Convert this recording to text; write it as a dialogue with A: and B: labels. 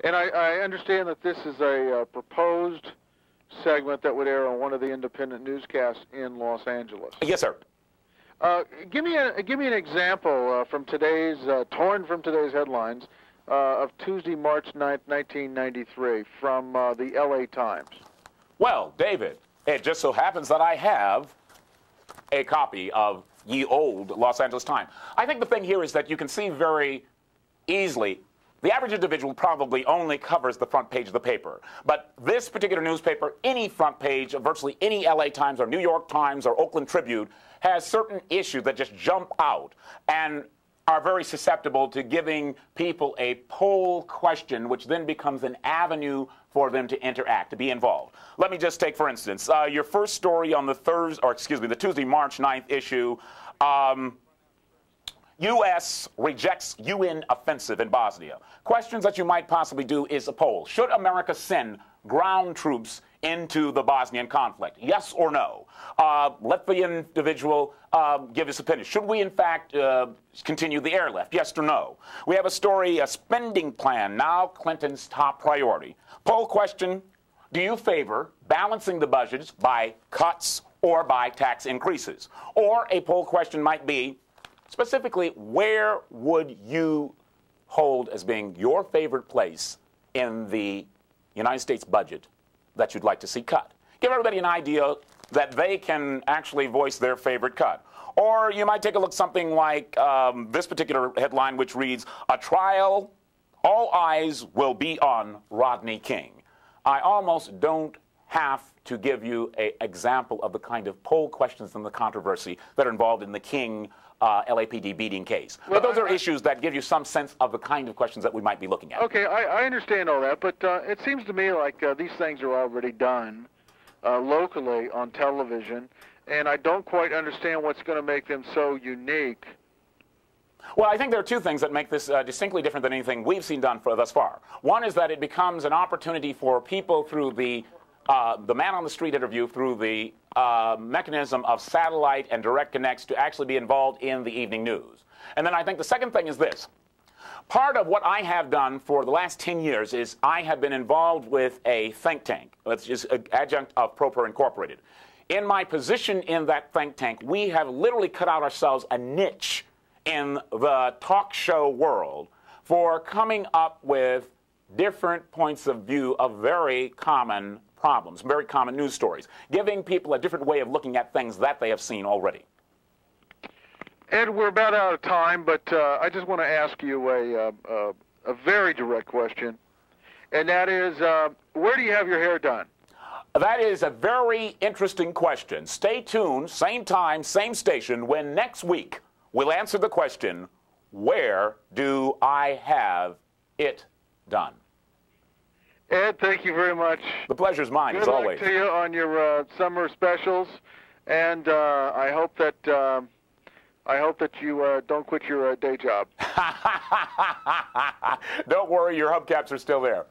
A: And I understand that this is a proposed segment that would air on one of the independent newscasts in Los Angeles.
B: Yes, sir.
A: Give me an example from today's, torn from today's headlines, of Tuesday, March 9th, 1993, from the L.A. Times.
B: Well, David, it just so happens that I have a copy of ye old Los Angeles Times. I think the thing here is that you can see very easily the average individual probably only covers the front page of the paper. But this particular newspaper, any front page of virtually any LA Times or New York Times or Oakland Tribune, has certain issues that just jump out and are very susceptible to giving people a poll question, which then becomes an avenue for them to interact, to be involved. Let me just take, for instance, your first story on the the Tuesday, March 9th issue. U.S. rejects UN offensive in Bosnia. Questions that you might possibly do is a poll. Should America send ground troops into the Bosnian conflict? Yes or no? Let the individual give his opinion. Should we, in fact, continue the airlift? Yes or no? We have a story, a spending plan, now Clinton's top priority. Poll question, do you favor balancing the budgets by cuts or by tax increases? Or a poll question might be, specifically, where would you hold as being your favorite place in the United States budget that you'd like to see cut? Give everybody an idea that they can actually voice their favorite cut. Or you might take a look at something like this particular headline, which reads, "A trial, all eyes will be on Rodney King." I almost don't have to give you an example of the kind of poll questions and the controversy that are involved in the King LAPD beating case. Well, but those are issues that give you some sense of the kind of questions that we might be looking at.
A: Okay, I understand all that, but it seems to me like these things are already done locally on television, and I don't quite understand what's going to make them so unique.
B: Well, I think there are two things that make this distinctly different than anything we've seen done thus far. One is that it becomes an opportunity for people through the man-on-the-street interview, through the mechanism of satellite and direct connects, to actually be involved in the evening news. And then I think the second thing is this. Part of what I have done for the last 10 years is I have been involved with a think tank, which is an adjunct of Proper Incorporated. In my position in that think tank, we have literally cut out ourselves a niche in the talk show world for coming up with different points of view of very common problems, very common news stories, giving people a different way of looking at things that they have seen already.
A: Ed, we're about out of time, but I just want to ask you a very direct question, and that is, where do you have your hair done?
B: That is a very interesting question. Stay tuned, same time, same station, when next week we'll answer the question, where do I have it done?
A: Ed, thank you very much.
B: The pleasure's mine, as always.
A: Good luck to you on your summer specials, and I hope that you don't quit your day job.
B: Don't worry, your hubcaps are still there.